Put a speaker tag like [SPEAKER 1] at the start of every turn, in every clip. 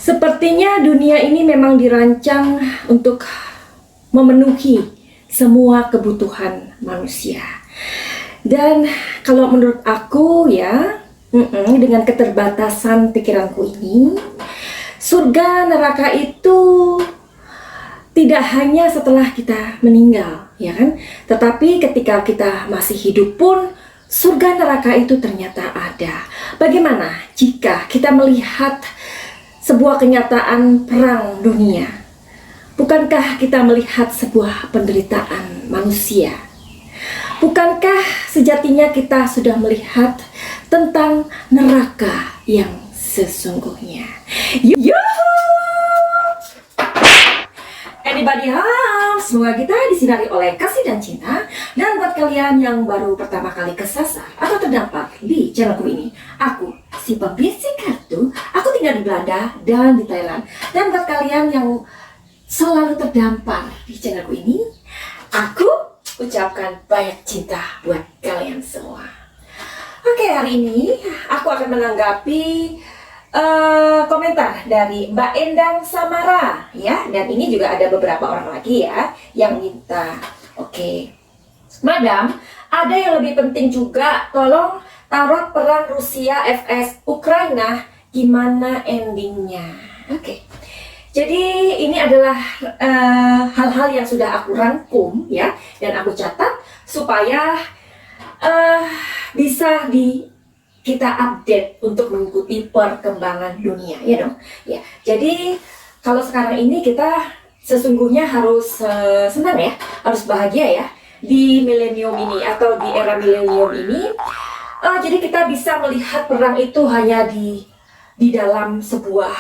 [SPEAKER 1] Sepertinya dunia ini memang dirancang untuk memenuhi semua kebutuhan manusia. Dan kalau menurut aku ya, dengan keterbatasan pikiranku ini, surga neraka itu tidak hanya setelah kita meninggal, ya kan? Tetapi ketika kita masih hidup pun, surga neraka itu ternyata ada. Bagaimana jika kita melihat sebuah kenyataan perang dunia? Bukankah kita melihat sebuah penderitaan manusia? Bukankah sejatinya kita sudah melihat tentang neraka yang sesungguhnya? Anybody home? Semoga kita disinari oleh kasih dan cinta. Dan buat kalian yang baru pertama kali kesasar atau terdampar di channelku ini, aku si pembisik kartu, aku tinggal di Belanda dan di Thailand. Dan buat kalian yang selalu terdampar di channelku ini, aku ucapkan banyak cinta buat kalian semua. Oke, hari ini aku akan menanggapi komentar dari Mbak Endang Samara ya, dan ini juga ada beberapa orang lagi ya yang minta. Oke, Madam, ada yang lebih penting juga, tolong tarot perang Rusia vs Ukraina, gimana endingnya? Oke. Jadi ini adalah hal-hal yang sudah aku rangkum ya, dan aku catat supaya bisa kita update untuk mengikuti perkembangan dunia, ya dong. Ya, jadi kalau sekarang ini kita sesungguhnya harus senang ya, harus bahagia ya di milenium ini atau di era milenium ini. Jadi kita bisa melihat perang itu hanya di dalam sebuah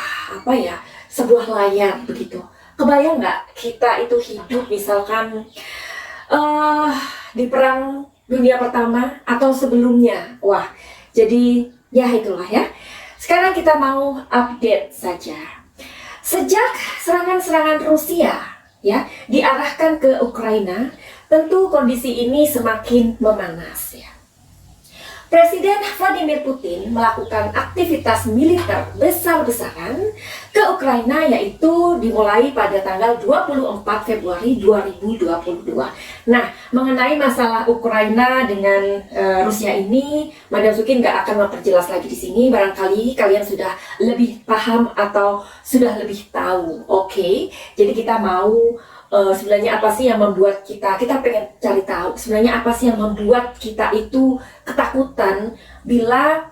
[SPEAKER 1] sebuah layar begitu. Kebayang nggak kita itu hidup misalkan di perang dunia pertama atau sebelumnya? Wah, jadi ya itulah ya. Sekarang kita mau update saja. Sejak serangan-serangan Rusia ya diarahkan ke Ukraina, tentu kondisi ini semakin memanas ya. Presiden Vladimir Putin melakukan aktivitas militer besar-besaran ke Ukraina, yaitu dimulai pada tanggal 24 Februari 2022. Nah, mengenai masalah Ukraina dengan Rusia ini, Madam Sukin nggak akan memperjelas lagi di sini. Barangkali kalian sudah lebih paham atau sudah lebih tahu. Oke, jadi kita mau sebenarnya apa sih yang membuat kita pengen cari tahu sebenarnya apa sih yang membuat kita itu ketakutan bila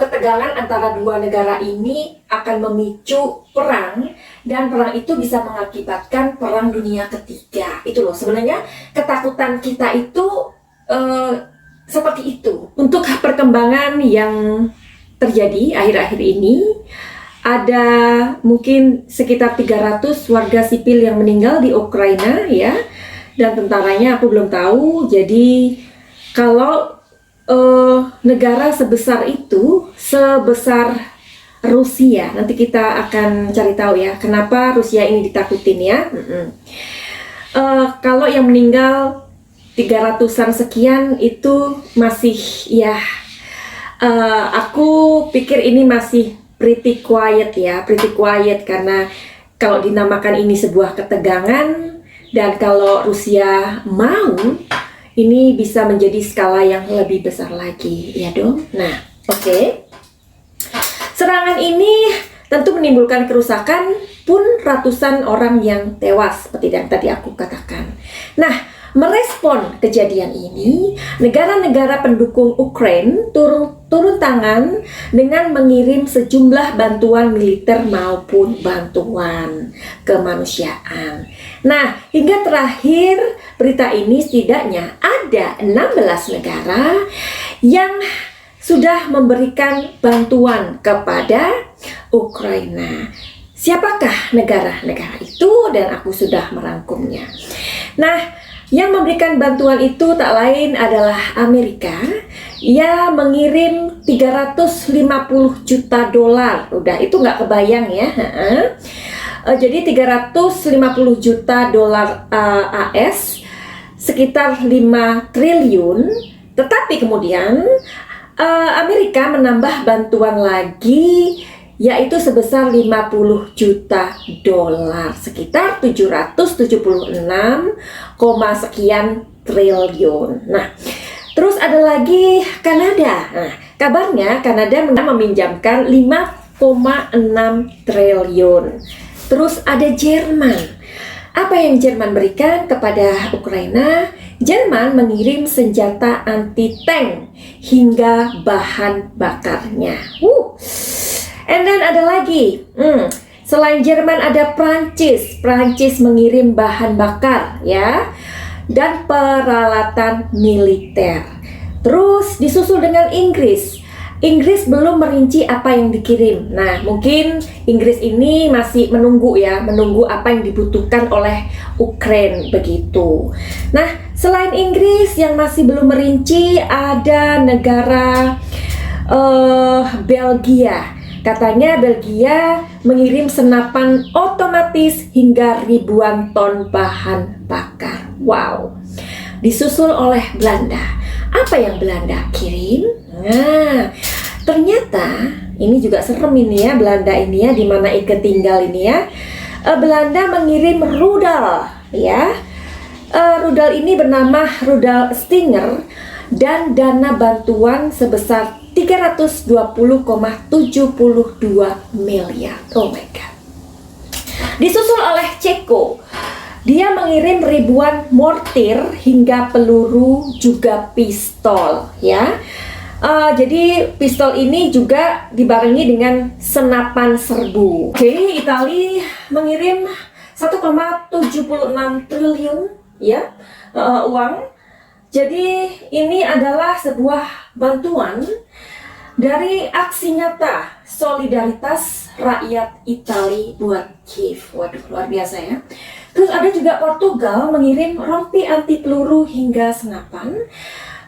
[SPEAKER 1] ketegangan antara dua negara ini akan memicu perang, dan perang itu bisa mengakibatkan perang dunia ketiga. Itu loh sebenarnya ketakutan kita itu seperti itu. Untuk perkembangan yang terjadi akhir-akhir ini, ada mungkin sekitar 300 warga sipil yang meninggal di Ukraina ya, dan tentaranya aku belum tahu. Jadi kalau negara sebesar itu, sebesar Rusia, nanti kita akan cari tahu ya kenapa Rusia ini ditakutin ya. Kalau yang meninggal 300-an sekian itu masih ya, aku pikir ini masih pretty quiet ya, pretty quiet, karena kalau dinamakan ini sebuah ketegangan, dan kalau Rusia mau ini bisa menjadi skala yang lebih besar lagi, ya dong. Nah, oke. Serangan ini tentu menimbulkan kerusakan pun ratusan orang yang tewas seperti yang tadi aku katakan. Nah, merespon kejadian ini, negara-negara pendukung Ukraina turun tangan dengan mengirim sejumlah bantuan militer maupun bantuan kemanusiaan. Nah, hingga terakhir berita ini setidaknya ada 16 negara yang sudah memberikan bantuan kepada Ukraina. Siapakah negara-negara itu? Dan aku sudah merangkumnya. Nah, yang memberikan bantuan itu tak lain adalah Amerika. Ia mengirim 350 juta dolar. Udah, itu nggak kebayang ya. Jadi 350 juta dolar AS, sekitar 5 triliun. Tetapi kemudian Amerika menambah bantuan lagi, yaitu sebesar 50 juta dolar, sekitar 776, sekian triliun. Nah, terus ada lagi Kanada. Nah, kabarnya Kanada meminjamkan 5,6 triliun. Terus ada Jerman. Apa yang Jerman berikan kepada Ukraina? Jerman mengirim senjata anti-tank hingga bahan bakarnya. And then ada lagi, selain Jerman ada Prancis. Prancis mengirim bahan bakar ya, dan peralatan militer. Terus disusul dengan Inggris. Inggris belum merinci apa yang dikirim. Nah, mungkin Inggris ini masih menunggu apa yang dibutuhkan oleh Ukraina begitu. Nah, selain Inggris yang masih belum merinci, ada negara Belgia. Katanya Belgia mengirim senapan otomatis hingga ribuan ton bahan bakar. Wow. Disusul oleh Belanda. Apa yang Belanda kirim? Nah, ternyata ini juga serem ini ya, Belanda ini ya, di mana Ike tinggal ini ya. Belanda mengirim rudal ya. Rudal ini bernama rudal Stinger dan dana bantuan sebesar 320,72 miliar. Oh my god. Disusul oleh Ceko. Dia mengirim ribuan mortir hingga peluru juga pistol ya. Jadi pistol ini juga dibarengi dengan senapan serbu. Oke, Italia mengirim 1,76 triliun ya uang. Jadi ini adalah sebuah bantuan dari aksi nyata solidaritas rakyat Italia buat Kiev. Waduh, luar biasa ya. Terus ada juga Portugal mengirim rompi anti peluru hingga senapan.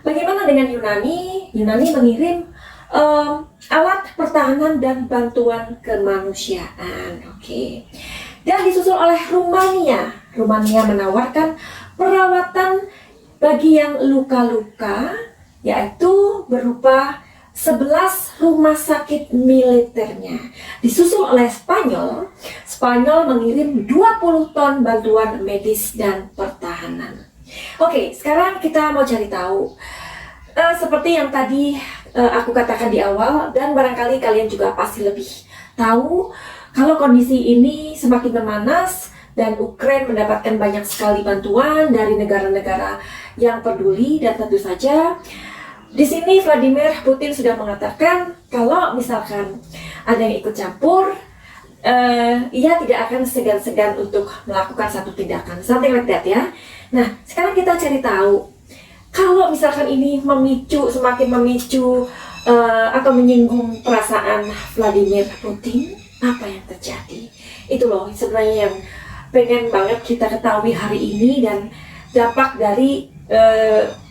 [SPEAKER 1] Bagaimana dengan Yunani? Yunani mengirim alat pertahanan dan bantuan kemanusiaan. Oke. Dan disusul oleh Rumania. Rumania menawarkan perawatan bagi yang luka-luka, yaitu berupa 11 rumah sakit militernya. Disusul oleh Spanyol. Spanyol mengirim 20 ton bantuan medis dan pertahanan. Oke, sekarang kita mau cari tahu. Seperti yang tadi aku katakan di awal, dan barangkali kalian juga pasti lebih tahu, kalau kondisi ini semakin memanas dan Ukraina mendapatkan banyak sekali bantuan dari negara-negara yang peduli, dan tentu saja di sini Vladimir Putin sudah mengatakan kalau misalkan ada yang ikut campur, ia tidak akan segan-segan untuk melakukan satu tindakan, something like that ya. Nah, sekarang kita cari tahu, kalau misalkan ini semakin memicu atau menyinggung perasaan Vladimir Putin, apa yang terjadi? Itu loh sebenarnya yang pengen banget kita ketahui hari ini, dan dampak dari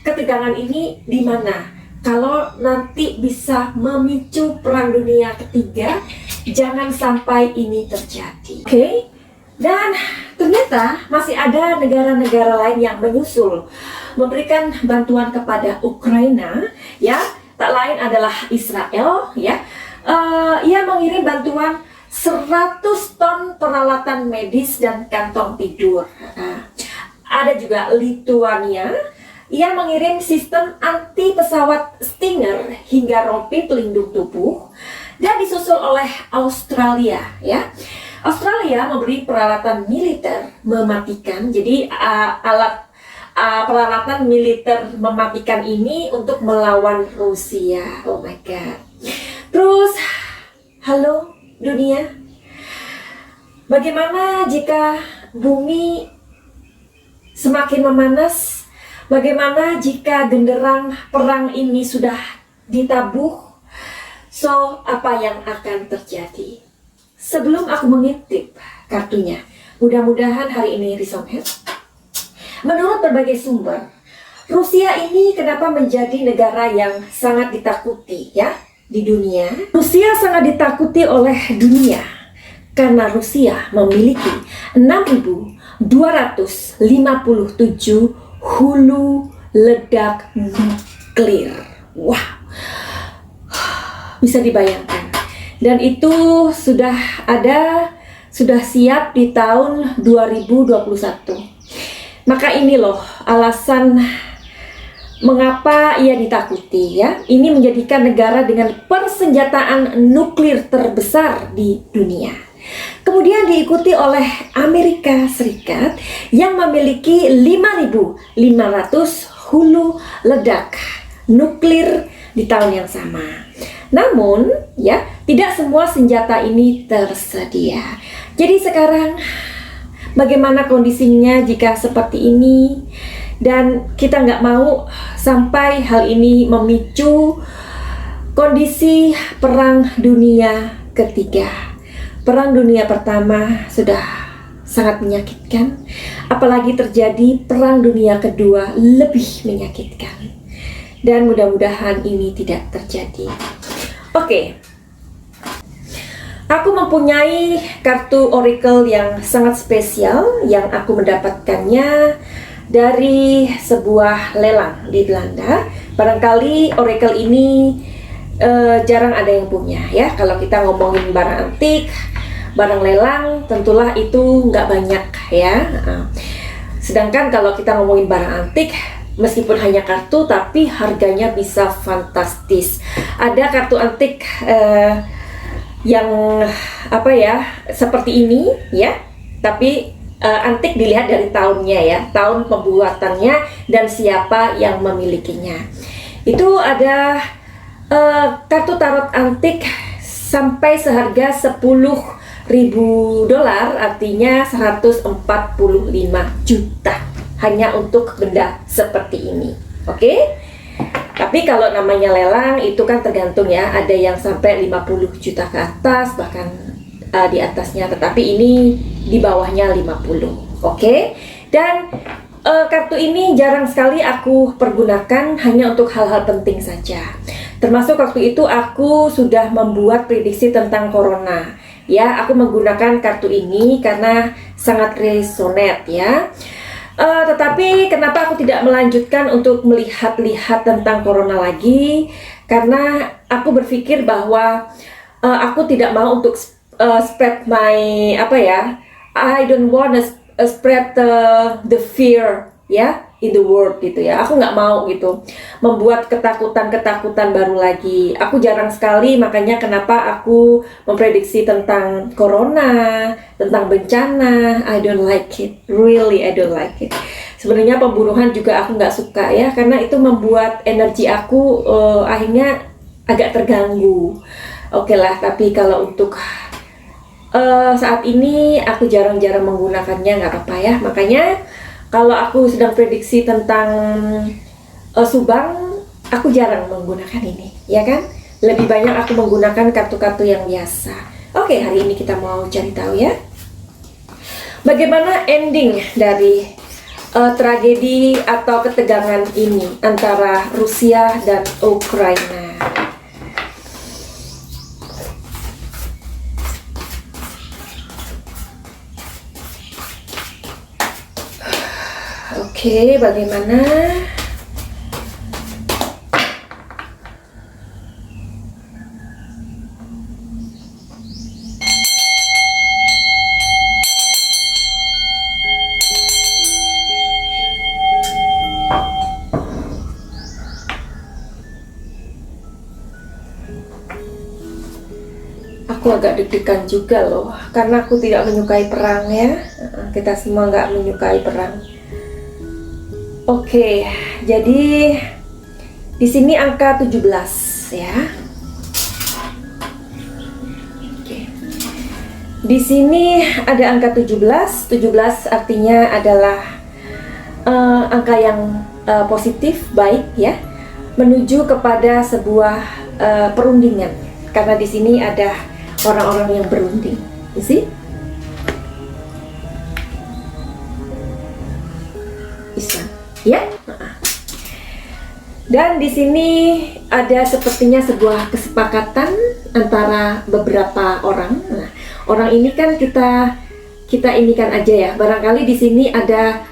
[SPEAKER 1] ketegangan ini di mana? Kalau nanti bisa memicu perang dunia ketiga, jangan sampai ini terjadi. Oke? Dan ternyata masih ada negara-negara lain yang menyusul memberikan bantuan kepada Ukraina, ya. Tak lain adalah Israel, ya. Ia mengirim bantuan 100 ton peralatan medis dan kantong tidur. Ada juga Lituania ia mengirim sistem anti pesawat Stinger hingga rompi pelindung tubuh, dan disusul oleh Australia, ya. Australia memberi peralatan militer mematikan. Jadi peralatan militer mematikan ini untuk melawan Rusia. Oh my god. Terus, halo dunia, bagaimana jika bumi semakin memanas? Bagaimana jika genderang perang ini sudah ditabuh? So, apa yang akan terjadi? Sebelum aku mengintip kartunya, mudah-mudahan hari ini resonate. Menurut berbagai sumber, Rusia ini kenapa menjadi negara yang sangat ditakuti, ya, di dunia? Rusia sangat ditakuti oleh dunia karena Rusia memiliki 6.257 hulu ledak nuklir. Wah, bisa dibayangkan. Dan itu sudah siap di tahun 2021. Maka ini loh alasan mengapa ia ditakuti, ya. Ini menjadikan negara dengan persenjataan nuklir terbesar di dunia. Kemudian diikuti oleh Amerika Serikat yang memiliki 5.500 hulu ledak nuklir di tahun yang sama. Namun, ya, tidak semua senjata ini tersedia. Jadi sekarang bagaimana kondisinya jika seperti ini? Dan kita nggak mau sampai hal ini memicu kondisi Perang Dunia Ketiga. Perang Dunia Pertama sudah sangat menyakitkan, apalagi terjadi Perang Dunia Kedua lebih menyakitkan. Dan mudah-mudahan ini tidak terjadi. Oke. Aku mempunyai kartu oracle yang sangat spesial yang aku mendapatkannya dari sebuah lelang di Belanda. Barangkali oracle ini jarang ada yang punya, ya. Kalau kita ngomongin barang antik, barang lelang, tentulah itu nggak banyak, ya. Sedangkan kalau kita ngomongin barang antik, meskipun hanya kartu, tapi harganya bisa fantastis. Ada kartu antik yang apa ya, seperti ini, ya. Tapi antik dilihat dari tahunnya, ya, tahun pembuatannya dan siapa yang memilikinya. Itu ada kartu tarot antik sampai seharga $10.000, artinya 145 juta hanya untuk benda seperti ini. Oke? Tapi kalau namanya lelang itu kan tergantung, ya, ada yang sampai 50 juta ke atas, bahkan di atasnya, tetapi ini di bawahnya 50. Oke? Dan kartu ini jarang sekali aku pergunakan, hanya untuk hal-hal penting saja. Termasuk waktu itu aku sudah membuat prediksi tentang corona. Ya, aku menggunakan kartu ini karena sangat resonate, ya. Tetapi kenapa aku tidak melanjutkan untuk melihat-lihat tentang corona lagi? Karena aku berpikir bahwa aku tidak mau untuk spread my I don't want to spread the fear, ya, in the world, gitu, ya. Aku nggak mau gitu membuat ketakutan baru lagi. Aku jarang sekali, makanya kenapa aku memprediksi tentang corona, tentang bencana. I don't like it, really I don't like it. Sebenarnya pembunuhan juga aku nggak suka, ya, karena itu membuat energi aku akhirnya agak terganggu. Oke lah, tapi kalau untuk saat ini aku jarang-jarang menggunakannya, nggak apa-apa, ya. Makanya kalau aku sedang prediksi tentang Subang, aku jarang menggunakan ini, ya kan? Lebih banyak aku menggunakan kartu-kartu yang biasa. Oke, hari ini kita mau cari tahu, ya, bagaimana ending dari tragedi atau ketegangan ini antara Rusia dan Ukraina. Oke, bagaimana? Aku agak deg-degan juga loh, karena aku tidak menyukai perang ya. Kita semua nggak menyukai perang. Oke, jadi di sini angka 17 ya. Oke. Di sini ada angka 17. 17 artinya adalah angka yang positif, baik ya, menuju kepada sebuah perundingan. Karena di sini ada orang-orang yang berunding, you see? Islam, ya. Dan di sini ada sepertinya sebuah kesepakatan antara beberapa orang. Nah, orang ini kan kita ini kan aja ya. Barangkali di sini ada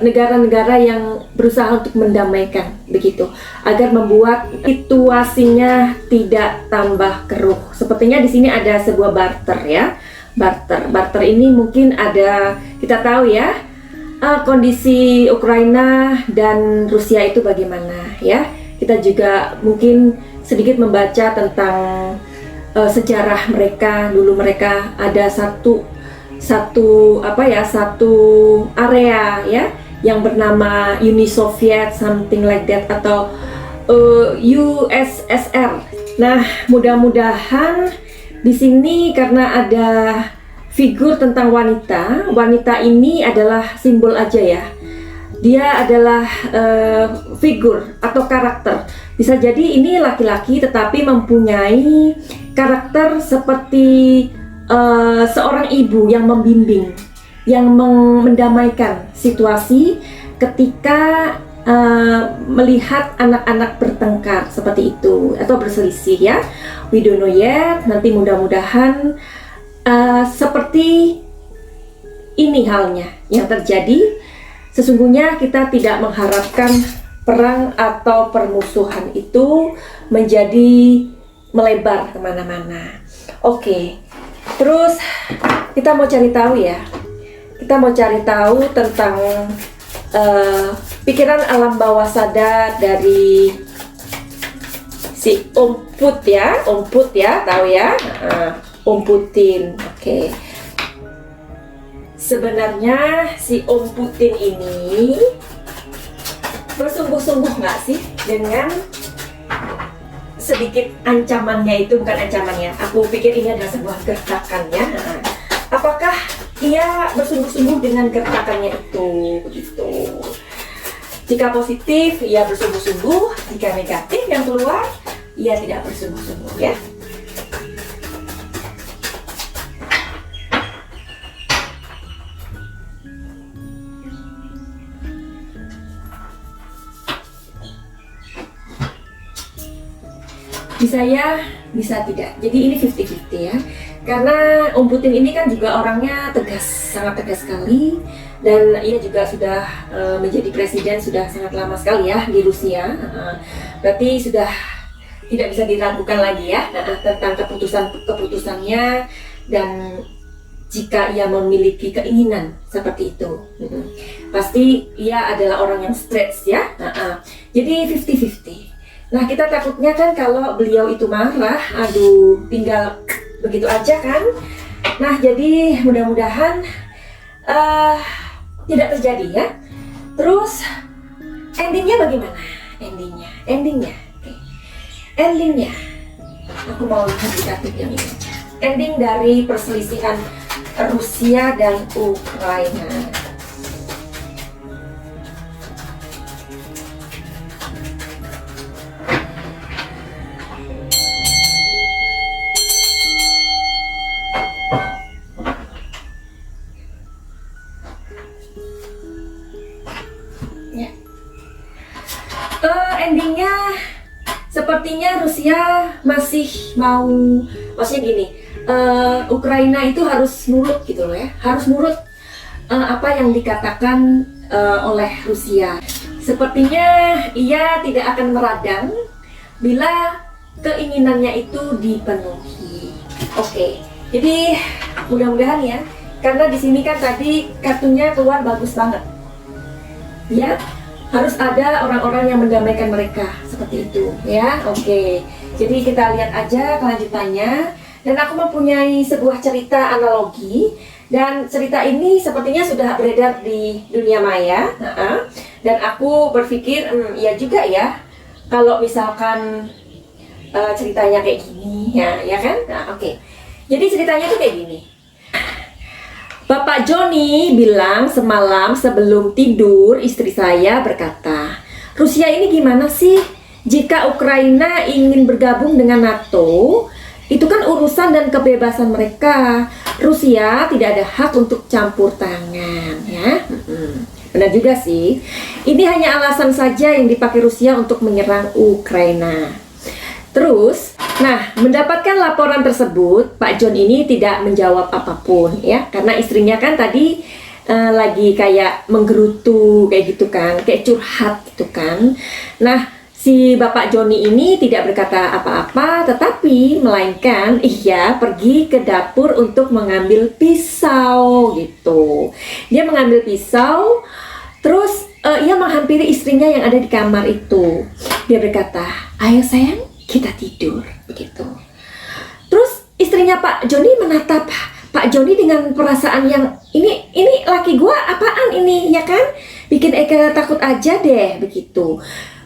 [SPEAKER 1] negara-negara yang berusaha untuk mendamaikan begitu, agar membuat situasinya tidak tambah keruh. Sepertinya di sini ada sebuah barter ya, barter ini mungkin ada, kita tahu ya kondisi Ukraina dan Rusia itu bagaimana ya. Kita juga mungkin sedikit membaca tentang sejarah mereka. Dulu mereka ada satu area ya yang bernama Uni Soviet, something like that, atau USSR. Nah, mudah-mudahan di sini karena ada figur tentang wanita. Wanita ini adalah simbol aja ya. Dia adalah figur atau karakter. Bisa jadi ini laki-laki tetapi mempunyai karakter seperti seorang ibu yang membimbing, yang mendamaikan situasi ketika melihat anak-anak bertengkar seperti itu atau berselisih ya. We don't know yet. Nanti mudah-mudahan seperti ini halnya yang terjadi. Sesungguhnya kita tidak mengharapkan perang atau permusuhan itu menjadi melebar kemana-mana. Oke. Terus kita mau cari tahu ya. Kita mau cari tahu tentang pikiran alam bawah sadar dari si Om Put ya, tahu ya, Om Putin. Oke. Sebenarnya si Om Putin ini bersungguh-sungguh nggak sih dengan sedikit ancamannya itu? Bukan ancamannya, aku pikir ini adalah sebuah gertakannya. Apakah ia bersungguh-sungguh dengan gertakannya itu? Begitu. Jika positif, ia bersungguh-sungguh. Jika negatif yang keluar, ia tidak bersungguh-sungguh ya. Bisa ya, bisa tidak. Jadi ini 50-50 ya. Karena Om Putin ini kan juga orangnya tegas, sangat tegas sekali. Dan ia juga sudah menjadi presiden sudah sangat lama sekali ya di Rusia. Berarti sudah tidak bisa diragukan lagi ya tentang keputusannya, dan jika ia memiliki keinginan seperti itu. Pasti ia adalah orang yang straight ya. Jadi 50-50. Nah, kita takutnya kan kalau beliau itu marah, aduh, tinggal begitu aja kan. Nah, jadi mudah-mudahan tidak terjadi ya. Terus endingnya bagaimana? Endingnya. Okay. Endingnya, aku mau lihat di kartu yang ini aja. Ending dari perselisihan Rusia dan Ukraina. Endingnya sepertinya Rusia masih mau, maksudnya gini, Ukraina itu harus nurut gitu loh ya, harus nurut apa yang dikatakan oleh Rusia. Sepertinya ia tidak akan meradang bila keinginannya itu dipenuhi. Oke, jadi mudah-mudahan ya, karena di sini kan tadi kartunya keluar bagus banget, ya. Harus ada orang-orang yang mendamaikan mereka seperti itu ya. Oke, jadi kita lihat aja kelanjutannya. Dan aku mempunyai sebuah cerita analogi, dan cerita ini sepertinya sudah beredar di dunia maya. Dan aku berpikir, ya juga ya, kalau misalkan ceritanya kayak gini, ya kan? Oke. Jadi ceritanya tuh kayak gini. Bapak Joni bilang semalam sebelum tidur, istri saya berkata, Rusia ini gimana sih? Jika Ukraina ingin bergabung dengan NATO, itu kan urusan dan kebebasan mereka. Rusia tidak ada hak untuk campur tangan, ya. Benar juga sih. Ini hanya alasan saja yang dipakai Rusia untuk menyerang Ukraina. Terus, mendapatkan laporan tersebut, Pak John ini tidak menjawab apapun, ya, karena istrinya kan tadi lagi kayak menggerutu kayak gitu kan, kayak curhat gitu kan. Nah, si Bapak Joni ini tidak berkata apa-apa, tetapi melainkan pergi ke dapur untuk mengambil pisau gitu. Dia mengambil pisau, terus ia menghampiri istrinya yang ada di kamar itu. Dia berkata, ayo sayang, kita tidur, begitu. Terus istrinya Pak Joni menatap Pak Joni dengan perasaan yang ini laki gua apaan ini, ya kan? Bikin Eka takut aja deh, begitu.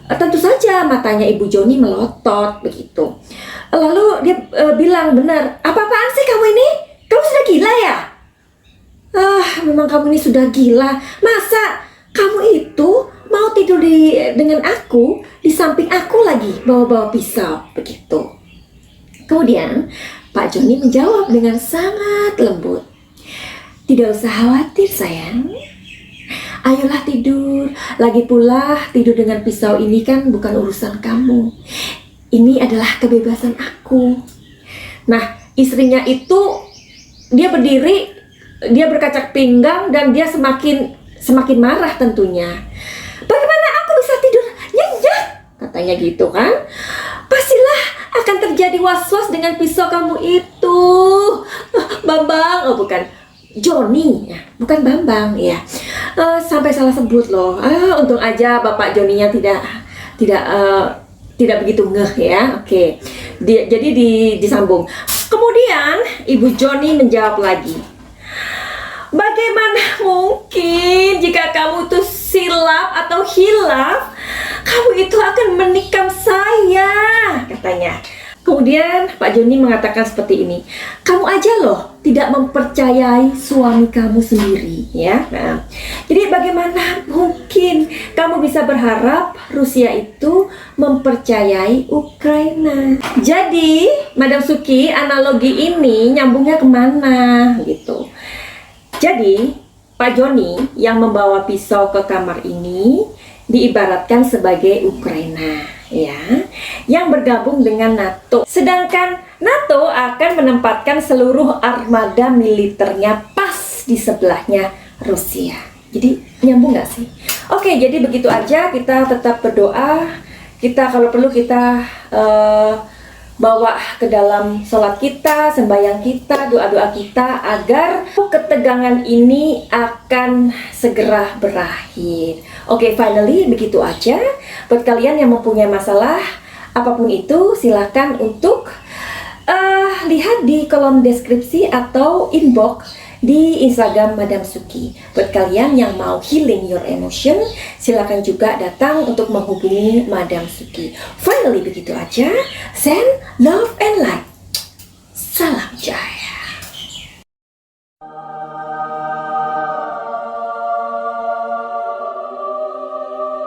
[SPEAKER 1] Tentu saja matanya Ibu Joni melotot, begitu. Lalu dia bilang, benar, apa-apaan sih kamu ini? Kamu sudah gila ya? Memang kamu ini sudah gila. Masa kamu itu mau tidur dengan aku, di samping aku lagi bawa-bawa pisau, begitu. Kemudian Pak Joni menjawab dengan sangat lembut, tidak usah khawatir sayang, ayolah tidur. Lagi pula tidur dengan pisau ini kan bukan urusan kamu, ini adalah kebebasan aku. Nah, istrinya itu dia berdiri, dia berkacak pinggang, dan dia semakin marah tentunya. Bagaimana aku bisa tidur nyenyak? Katanya gitu kan. Pastilah akan terjadi was-was dengan pisau kamu itu. Bambang, bukan Joni, ya, bukan Bambang, ya. Sampai salah sebut loh. Untung aja Bapak Joninya tidak begitu ngeh, ya. Oke. Jadi disambung. Kemudian Ibu Joni menjawab lagi. Bagaimana mungkin jika kamu tuh silap atau hilaf, kamu itu akan menikam saya, katanya. Kemudian Pak Joni mengatakan seperti ini, kamu aja loh tidak mempercayai suami kamu sendiri, ya. Nah, jadi bagaimana mungkin kamu bisa berharap Rusia itu mempercayai Ukraina? Jadi, Madam Suki, analogi ini nyambungnya kemana gitu? Jadi, Pak Joni yang membawa pisau ke kamar ini diibaratkan sebagai Ukraina, ya, yang bergabung dengan NATO. Sedangkan NATO akan menempatkan seluruh armada militernya pas di sebelahnya Rusia. Jadi, nyambung nggak sih? Oke, jadi begitu aja. Kita tetap berdoa. Kita kalau perlu kita bawa ke dalam sholat kita, sembahyang kita, doa-doa kita, agar ketegangan ini akan segera berakhir. Oke, finally begitu aja. Buat kalian yang mempunyai masalah apapun itu, silakan untuk lihat di kolom deskripsi atau inbox di Instagram Madam Suki. Buat kalian yang mau healing your emotion, silakan juga datang untuk menghubungi Madam Suki. Finally begitu aja. Send love and light.